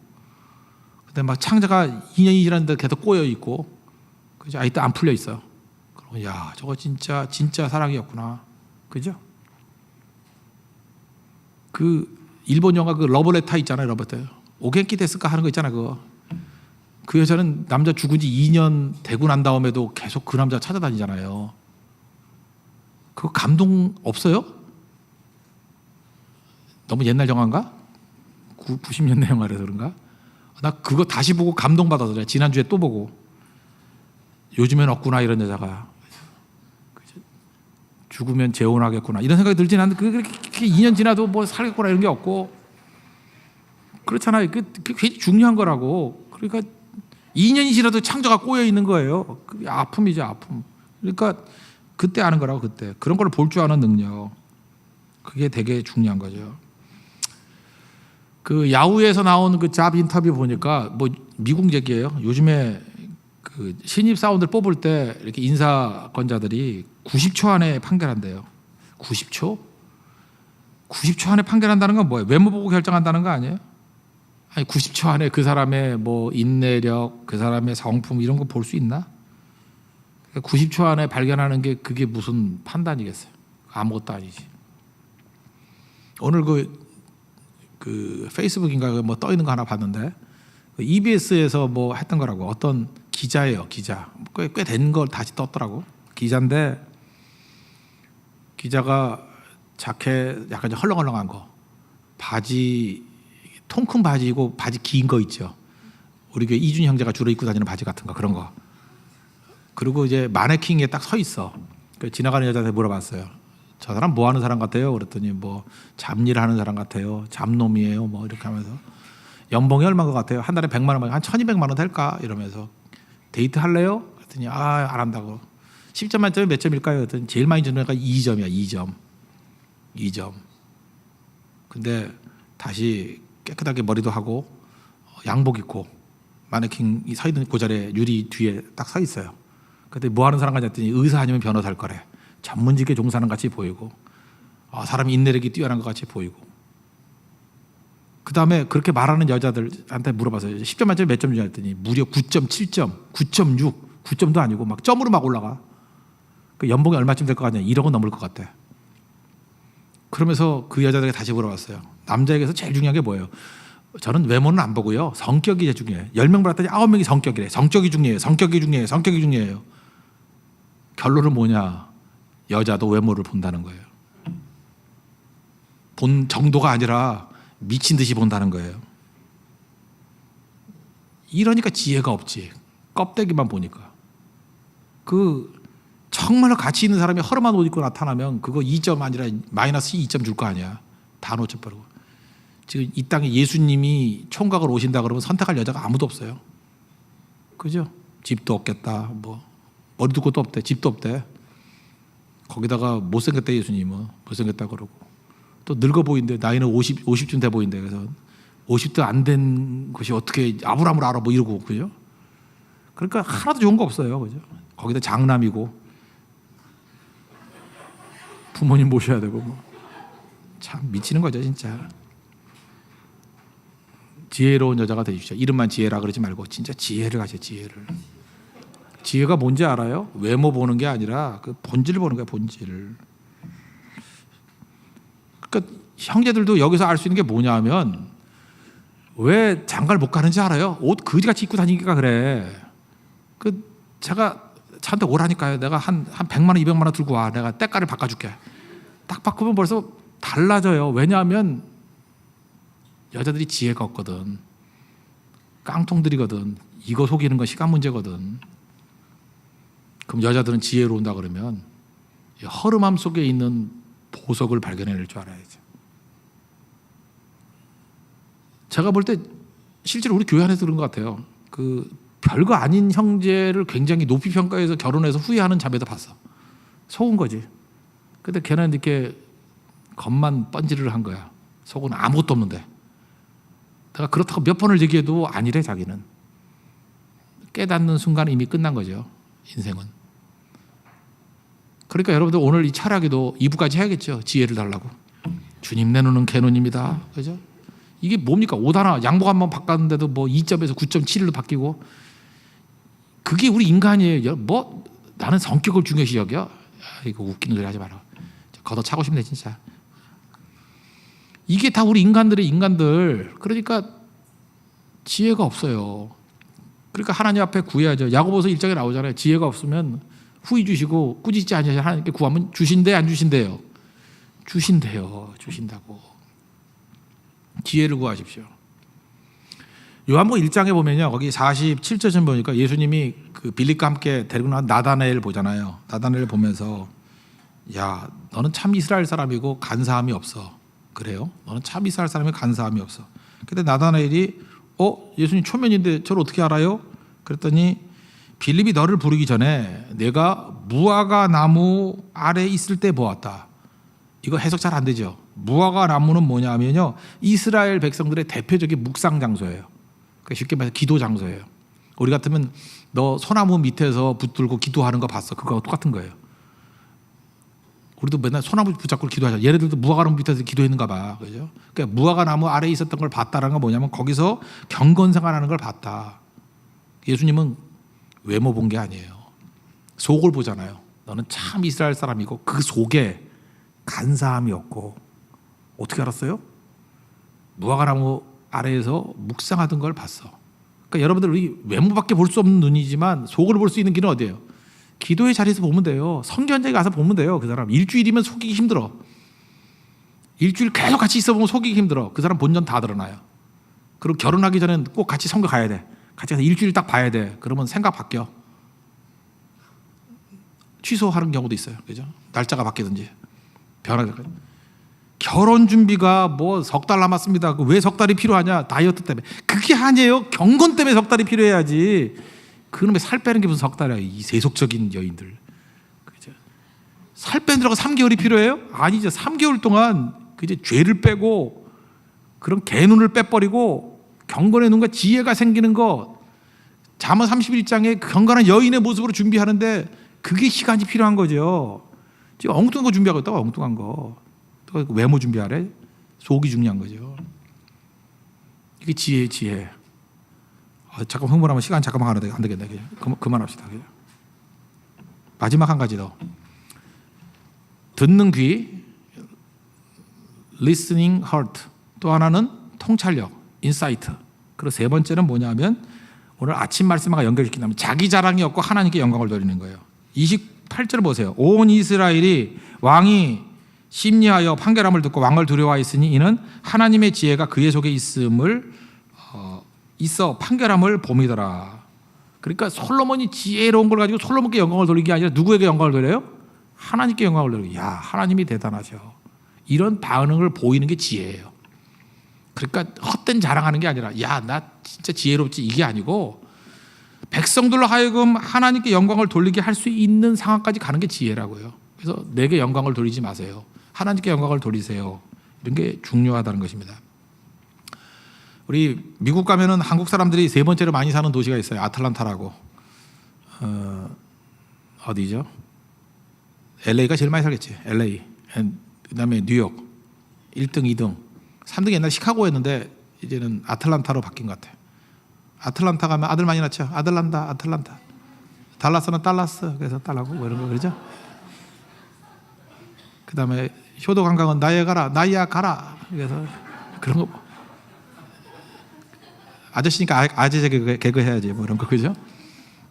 근데 막 창자가 2년이 지났는데 계속 꼬여 있고, 그죠? 아직도 안 풀려 있어요. 그러고 야, 저거 진짜 사랑이었구나. 그죠? 그 일본 영화 그 러브레터 있잖아요. 러브레터. 오겐키 데스까 하는 거 있잖아. 그거. 그 여자는 남자 죽은 지 2년 되고 난 다음에도 계속 그 남자 찾아다니잖아요. 그거 감동 없어요? 너무 옛날 영화인가? 90년대 영화라서 그런가? 나 그거 다시 보고 감동받아서 지난주에 또 보고 요즘엔 없구나 이런 여자가. 죽으면 재혼하겠구나 이런 생각이 들진 않는데 그렇게 2년 지나도 뭐 살겠구나 이런 게 없고 그렇잖아요. 그게 굉장히 중요한 거라고. 그러니까 2년이 지나도 창자가 꼬여 있는 거예요. 그게 아픔이죠, 아픔. 그러니까 그때 아는 거라고. 그때 그런 걸 볼 줄 아는 능력, 그게 되게 중요한 거죠. 그 야후에서 나온 그 잡 인터뷰 보니까 뭐 미국 얘기예요. 요즘에 그 신입 사원들 뽑을 때 이렇게 인사권자들이 90초 안에 판결한대요. 90초? 90초 안에 판결한다는 건 뭐예요? 외모 보고 결정한다는 거 아니에요? 아니 90초 안에 그 사람의 뭐 인내력, 그 사람의 성품 이런 거 볼 수 있나? 90초 안에 발견하는 게 그게 무슨 판단이겠어요? 아무것도 아니지. 오늘 그 페이스북인가 뭐 떠 있는 거 하나 봤는데 EBS에서 뭐 했던 거라고. 어떤 기자예요, 기자. 꽤 된 걸 다시 떴더라고. 기자인데 기자가 자켓 약간 좀 헐렁헐렁한 거, 바지 통큰 바지고 바지 긴 거 있죠. 우리 교회 이준희 형제가 주로 입고 다니는 바지 같은 거, 그런 거. 그리고 이제 마네킹에 딱 서 있어. 지나가는 여자한테 물어봤어요. 저 사람 뭐 하는 사람 같아요? 그랬더니 뭐 잡일 하는 사람 같아요. 잡놈이에요. 뭐 이렇게 하면서 연봉이 얼마인 것 같아요? 한 달에 100만 원, 한 1,200만 원 될까? 이러면서 데이트 할래요? 그랬더니 안 한다고. 10점 만점에 몇 점일까요? 그랬더니 제일 많이 주는 애가 2점이야. 2점. 근데 다시 깨끗하게 머리도 하고 양복 입고 마네킹이 서 있는 그 자리에 유리 뒤에 딱 서 있어요. 그때 뭐 하는 사람 같냐 했더니 의사 아니면 변호사일 거래. 전문직에 종사하는 것 같이 보이고 사람이 인내력이 뛰어난 것 같이 보이고. 그 다음에 그렇게 말하는 여자들한테 물어봤어요. 10점 만점에 몇 점 주냐 했더니 무려 9.7점, 9.6, 9점도 아니고 막 점으로 막 올라가. 그 연봉이 얼마쯤 될 것 같냐? 1억은 넘을 것 같대. 그러면서 그 여자들에게 다시 물어봤어요. 남자에게서 제일 중요한 게 뭐예요? 저는 외모는 안 보고요. 성격이 제일 중요해요. 10명 받았더니 9명이 성격이래. 성격이 중요해요. 결론은 뭐냐? 여자도 외모를 본다는 거예요. 본 정도가 아니라 미친 듯이 본다는 거예요. 이러니까 지혜가 없지. 껍데기만 보니까. 정말로 가치 있는 사람이 허름한 옷 입고 나타나면 그거 2점 아니라 마이너스 2점 줄 거 아니야. 다 놓쳐버리고. 지금 이 땅에 예수님이 총각을 오신다 그러면 선택할 여자가 아무도 없어요. 그죠? 집도 없겠다. 뭐 머리도 곳도 없대. 집도 없대. 거기다가 못생겼대 예수님은. 못생겼다 그러고. 또 늙어 보인대. 나이는 50쯤 돼 보인대. 그래서 50도 안 된 것이 어떻게 아브라함을 알아 뭐 이러고. 그죠? 그러니까 하나도 좋은 거 없어요. 그죠? 거기다 장남이고 부모님 모셔야 되고 뭐. 참 미치는 거죠 진짜. 지혜로운 여자가 되십시오. 이름만 지혜라 그러지 말고 진짜 지혜를 가져. 지혜가 뭔지 알아요? 외모 보는 게 아니라 그 본질을 보는 거야. 본질. 그러니까 형제들도 여기서 알 수 있는 게 뭐냐 하면 왜 장가를 못 가는지 알아요? 옷 거지같이 입고 다니니까 그래. 제가 차한테 오라니까요. 내가 한 100만 원 200만 원 들고 와. 내가 때깔을 바꿔줄게. 딱 바꾸면 벌써 달라져요. 왜냐하면 여자들이 지혜가 없거든. 깡통들이거든. 이거 속이는 건 시간 문제거든. 그럼 여자들은 지혜로운다 그러면 허름함 속에 있는 보석을 발견해낼 줄 알아야지. 제가 볼 때 실제로 우리 교회 안에서 그런 것 같아요. 별거 아닌 형제를 굉장히 높이 평가해서 결혼해서 후회하는 자매도 봤어. 속은 거지. 근데 걔는 이렇게 겉만 번지르르 한 거야. 속은 아무것도 없는데. 내가 그렇다고 몇 번을 얘기해도 아니래 자기는. 깨닫는 순간 이미 끝난 거죠. 인생은. 그러니까 여러분들 오늘 이 철학에도 2부까지 해야겠죠. 지혜를 달라고. 주님 내 눈은 개눈입니다. 그죠? 이게 뭡니까? 옷 하나 양복 한번 바꿨는데도 뭐 2점에서 9.7로 바뀌고. 그게 우리 인간이에요. 뭐 나는 성격을 중요시 여겨. 이거 웃기는 소리 하지 마라. 걷어차고 싶네 진짜. 이게 다 우리 인간들. 그러니까 지혜가 없어요. 그러니까 하나님 앞에 구해야죠. 야고보서 1장에 나오잖아요. 지혜가 없으면 후히 주시고 꾸짖지 아니하시면 하나님께 구하면 주신대 안 주신대요? 주신다고. 지혜를 구하십시오. 요한복음 1장에 보면요. 거기 47절 보니까 예수님이 빌립과 함께 데리고 나온 나다나엘 보잖아요. 나다나엘 보면서 야 너는 참 이스라엘 사람이고 간사함이 없어. 그래요? 너는 참 이스라엘 사람이 간사함이 없어. 근데 나다나엘이 예수님 초면인데 저를 어떻게 알아요? 그랬더니 빌립이 너를 부르기 전에 내가 무화과 나무 아래 있을 때 보았다. 이거 해석 잘 안 되죠. 무화과 나무는 뭐냐 하면요. 이스라엘 백성들의 대표적인 묵상 장소예요. 그러니까 쉽게 말해서 기도 장소예요. 우리 같으면 너 소나무 밑에서 붙들고 기도하는 거 봤어. 그거하고 똑같은 거예요. 우리도 맨날 소나무 붙잡고 기도하잖아. 얘네들도 무화과 나무 밑에서 기도했는가 봐. 그죠? 그러니까 무화과 나무 아래에 있었던 걸 봤다라는 건 뭐냐면 거기서 경건생활하는 걸 봤다. 예수님은 외모 본 게 아니에요. 속을 보잖아요. 너는 참 이스라엘 사람이고 그 속에 간사함이 없고 어떻게 알았어요? 무화과 나무 아래에서 묵상하던 걸 봤어. 그러니까 여러분들 우리 외모밖에 볼 수 없는 눈이지만 속을 볼 수 있는 길은 어디예요? 기도의 자리에서 보면 돼요. 성전에 가서 보면 돼요. 그 사람 일주일이면 속이기 힘들어. 일주일 계속 같이 있어 보면 속이기 힘들어. 그 사람 본전 다 드러나요. 그리고 결혼하기 전엔 꼭 같이 성교 가야 돼. 같이 가서 일주일 딱 봐야 돼. 그러면 생각 바뀌어. 취소하는 경우도 있어요. 그죠? 날짜가 바뀌든지. 변화가. 결혼 준비가 뭐 석 달 남았습니다. 왜 석 달이 필요하냐? 다이어트 때문에. 그게 아니에요. 경건 때문에 석 달이 필요해야지. 그놈의 살 빼는 게 무슨 석 달이야. 이 세속적인 여인들. 그죠? 살 빼느라고 3개월이 필요해요? 아니죠. 3개월 동안 그제 죄를 빼고 그런 개눈을 빼버리고 경건의 눈과 지혜가 생기는 것. 잠언 31장에 경건한 여인의 모습으로 준비하는데 그게 시간이 필요한 거죠. 지금 엉뚱한 거 준비하고 있다고. 엉뚱한 거. 또 외모 준비하래? 속이 중요한 거죠. 이게 지혜예요, 지혜. 잠깐 흥분하면 시간 잠깐만 가는데 안 되겠네. 그만합시다. 마지막 한 가지 더. 듣는 귀, listening heart. 또 하나는 통찰력, insight. 그리고 세 번째는 뭐냐면 오늘 아침 말씀과 연결시킨다면 자기 자랑이 없고 하나님께 영광을 돌리는 거예요. 28절 보세요. 온 이스라엘이 왕이 심리하여 판결함을 듣고 왕을 두려워하였으니 이는 하나님의 지혜가 그의 속에 있음을 있어 판결함을 봄이더라. 그러니까 솔로몬이 지혜로운 걸 가지고 솔로몬께 영광을 돌리는 게 아니라 누구에게 영광을 돌려요? 하나님께 영광을 돌리고. 야, 하나님이 대단하셔. 이런 반응을 보이는 게 지혜예요. 그러니까 헛된 자랑하는 게 아니라 야, 나 진짜 지혜롭지 이게 아니고 백성들로 하여금 하나님께 영광을 돌리게 할 수 있는 상황까지 가는 게 지혜라고요. 그래서 내게 영광을 돌리지 마세요. 하나님께 영광을 돌리세요. 이런 게 중요하다는 것입니다. 우리 미국 가면은 한국 사람들이 세 번째로 많이 사는 도시가 있어요. 아틀란타라고. 어디죠? LA가 제일 많이 살겠지. LA. 그다음에 뉴욕. 1등, 2등. 3등 옛날 시카고였는데 이제는 아틀란타로 바뀐 것 같아요. 아틀란타 가면 아들 많이 낳죠. 아들 난다. 아틀란타. 달라스는 달라스. 그래서 달라고 뭐 이런 거 그러죠. 그다음에 효도 관광은 나이야 가라. 그래서 그런 거 아저씨니까 아재 개그 해야지 뭐 이런 거 그죠?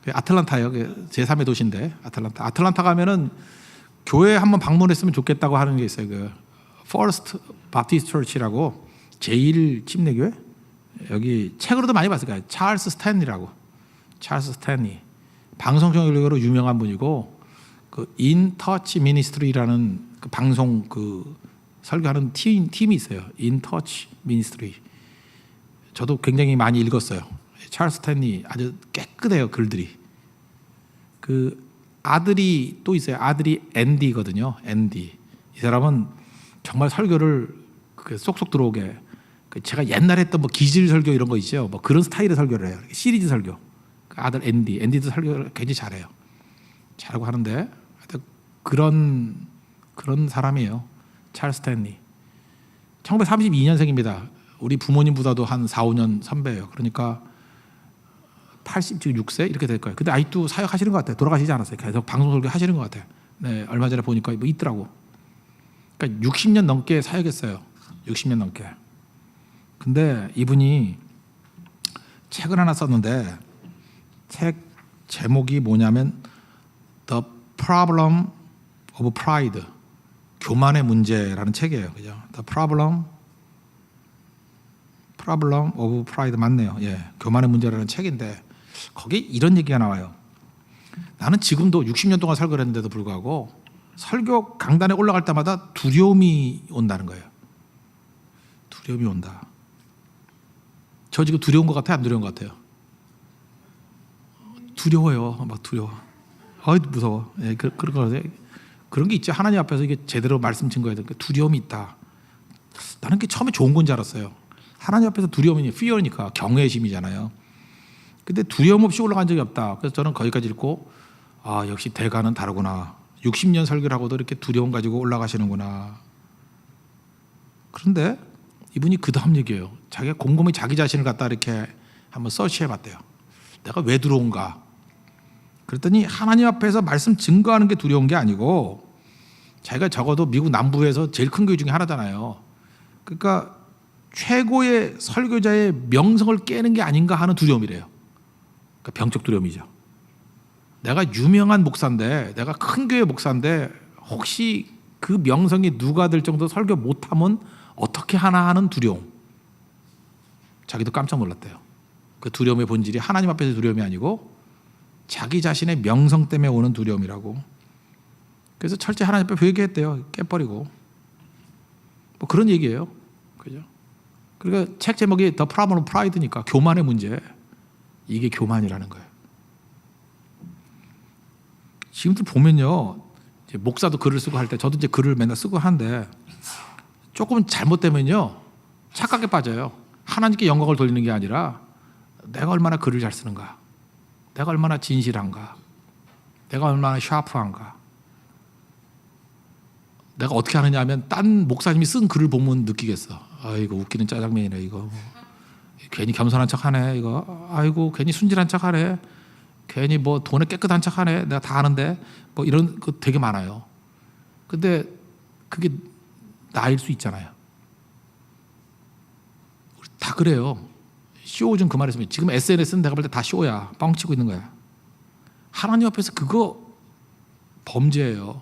아틀란타요. 제3의 도시인데 아틀란타 가면은 교회 한번 방문했으면 좋겠다고 하는 게 있어요. 그 First Baptist Church라고 제1 침례교회 여기 책으로도 많이 봤을 거예요. 찰스 스탠리라고. 찰스 스탠리 방송적으로 유명한 분이고 그 인터치 미니스트리라는 그 방송 그 설교하는 팀이 있어요. 인터치 미니스트리. 저도 굉장히 많이 읽었어요. 찰스 스탠리 아주 깨끗해요 글들이. 그 아들이 또 있어요. 아들이 앤디거든요. 앤디. 이 사람은 정말 설교를 쏙쏙 들어오게. 제가 옛날에 했던 뭐 기질 설교 이런 거 있죠. 뭐 그런 스타일의 설교를 해요. 시리즈 설교. 그 아들 앤디도 설교를 굉장히 잘해요. 잘하고 하는데 그런 사람이에요. 찰스 스탠리. 1932년생입니다. 우리 부모님보다도 한 4, 5년 선배예요. 그러니까 86세 이렇게 될 거예요. 근데 아직도 사역하시는 것 같아요. 돌아가시지 않았어요. 계속 방송 설교 하시는 것 같아요. 네, 얼마 전에 보니까 뭐 있더라고. 그러니까 60년 넘게 사역했어요. 60년 넘게. 근데 이분이 책을 하나 썼는데 책 제목이 뭐냐면 The Problem of Pride. 교만의 문제라는 책이에요. 그죠? The Problem of Pride 맞네요. 예, 교만의 문제라는 책인데 거기에 이런 얘기가 나와요. 나는 지금도 60년 동안 설교를 했는데도 불구하고 설교 강단에 올라갈 때마다 두려움이 온다는 거예요. 두려움이 온다. 저 지금 두려운 것 같아요? 안 두려운 것 같아요? 두려워요. 막 두려워. 무서워. 예, 그런 게 있죠. 하나님 앞에서 이게 제대로 말씀 증거해야 되니까 두려움이 있다. 나는 그게 처음에 좋은 건 줄 알았어요. 하나님 앞에서 두려움이 fear니까 경외심이잖아요. 근데 두려움 없이 올라간 적이 없다. 그래서 저는 거기까지 읽고 역시 대가는 다르구나. 60년 설교를 하고도 이렇게 두려움 가지고 올라가시는구나. 그런데 이분이 그 다음 얘기예요. 자기가 곰곰이 자기 자신을 갖다 이렇게 한번 서치해 봤대요. 내가 왜 두려운가? 그랬더니 하나님 앞에서 말씀 증거하는 게 두려운 게 아니고 자기가 적어도 미국 남부에서 제일 큰 교회 중에 하나잖아요. 그러니까 최고의 설교자의 명성을 깨는 게 아닌가 하는 두려움이래요. 그러니까 병적 두려움이죠. 내가 유명한 목사인데, 내가 큰 교회 목사인데 혹시 그 명성이 누가 될 정도 설교 못하면 어떻게 하나 하는 두려움. 자기도 깜짝 놀랐대요. 그 두려움의 본질이 하나님 앞에서 두려움이 아니고 자기 자신의 명성 때문에 오는 두려움이라고. 그래서 철저히 하나님 앞에 회개했대요. 깨버리고. 뭐 그런 얘기예요. 그죠? 그러니까 책 제목이 The Problem of Pride니까 교만의 문제. 이게 교만이라는 거예요. 지금도 보면요, 이제 목사도 글을 쓰고 할 때 저도 이제 글을 맨날 쓰고 하는데 조금 잘못되면요 착각에 빠져요. 하나님께 영광을 돌리는 게 아니라 내가 얼마나 글을 잘 쓰는가, 내가 얼마나 진실한가, 내가 얼마나 샤프한가, 내가 어떻게 하느냐 하면 딴 목사님이 쓴 글을 보면 느끼겠어. 아이고 웃기는 짜장면이네 이거. 괜히 겸손한 척하네 이거. 아이고 괜히 순진한 척하네. 괜히 뭐 돈에 깨끗한 척하네. 내가 다 아는데 뭐 이런 거 되게 많아요. 근데 그게 나일 수 있잖아요. 우리 다 그래요. 쇼 좀 그만했으면. 지금 SNS는 내가 볼 때 다 쇼야. 뻥치고 있는 거야. 하나님 앞에서 그거 범죄예요.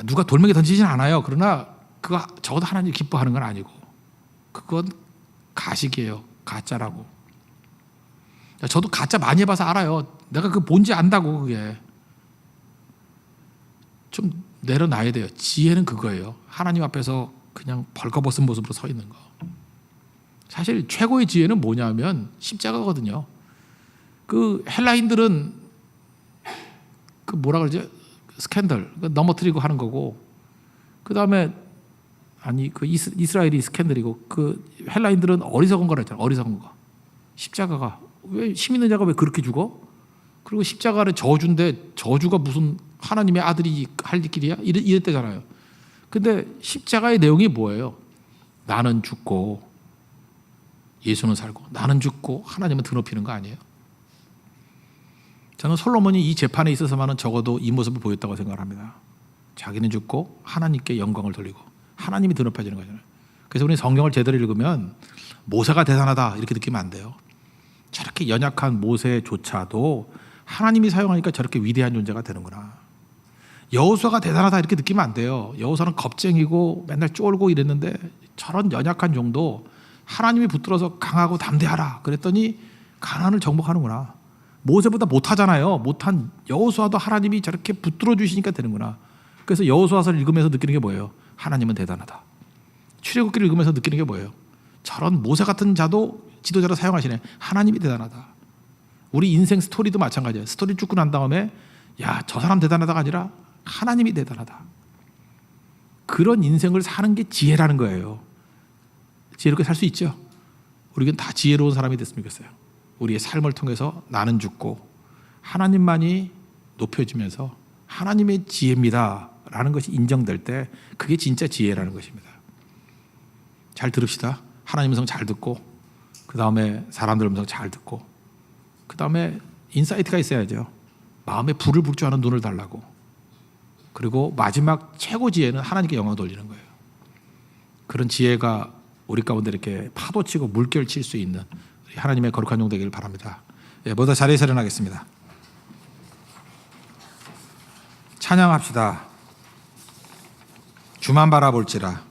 누가 돌멩이 던지진 않아요. 그러나 그거 적어도 하나님 기뻐하는 건 아니고 그건 가식이에요. 가짜라고. 저도 가짜 많이 해봐서 알아요. 내가 그 뭔지 안다고. 그게 좀 내려놔야 돼요. 지혜는 그거예요. 하나님 앞에서 그냥 벌거벗은 모습으로 서 있는 거. 사실 최고의 지혜는 뭐냐면 십자가거든요. 그 헬라인들은 그 뭐라 그러지? 스캔들 넘어뜨리고 하는 거고, 그 다음에 아니 그 이스라엘이 스캔들이고 그 헬라인들은 어리석은 거라 했잖아. 어리석은 거. 십자가가 왜 힘 있는 자가 왜 그렇게 죽어? 그리고 십자가는 저주인데 저주가 무슨 하나님의 아들이 할 길이야? 이랬대잖아요. 근데 십자가의 내용이 뭐예요? 나는 죽고 예수는 살고, 나는 죽고 하나님은 드높이는 거 아니에요? 저는 솔로몬이 이 재판에 있어서만은 적어도 이 모습을 보였다고 생각을 합니다. 자기는 죽고 하나님께 영광을 돌리고 하나님이 드높여지는 거잖아요. 그래서 우리 성경을 제대로 읽으면 모세가 대단하다 이렇게 느끼면 안 돼요. 저렇게 연약한 모세조차도 하나님이 사용하니까 저렇게 위대한 존재가 되는구나. 여호수아가 대단하다 이렇게 느끼면 안 돼요. 여호수아는 겁쟁이고 맨날 쫄고 이랬는데 저런 연약한 종도 하나님이 붙들어서 강하고 담대하라 그랬더니 가나안을 정복하는구나. 모세보다 못하잖아요. 못한 여호수아도 하나님이 저렇게 붙들어 주시니까 되는구나. 그래서 여호수아서를 읽으면서 느끼는 게 뭐예요? 하나님은 대단하다. 출애굽기를 읽으면서 느끼는 게 뭐예요? 저런 모세 같은 자도 지도자로 사용하시네. 하나님이 대단하다. 우리 인생 스토리도 마찬가지예요. 스토리 쭉 난 다음에 야, 저 사람 대단하다가 아니라 하나님이 대단하다. 그런 인생을 사는 게 지혜라는 거예요. 지혜롭게 살 수 있죠. 우리는 다 지혜로운 사람이 됐으면 좋겠어요. 우리의 삶을 통해서 나는 죽고 하나님만이 높여지면서 하나님의 지혜입니다 라는 것이 인정될 때 그게 진짜 지혜라는 것입니다. 잘 들읍시다. 하나님 음성 잘 듣고, 그 다음에 사람들 음성 잘 듣고, 그 다음에 인사이트가 있어야죠. 마음에 불을 불 줄 아는 눈을 달라고. 그리고 마지막 최고 지혜는 하나님께 영광 돌리는 거예요. 그런 지혜가 우리 가운데 이렇게 파도치고 물결 칠 수 있는 하나님의 거룩한 종 되기를 바랍니다. 예, 모두 자리에서 일어나겠습니다. 찬양합시다. 주만 바라볼지라.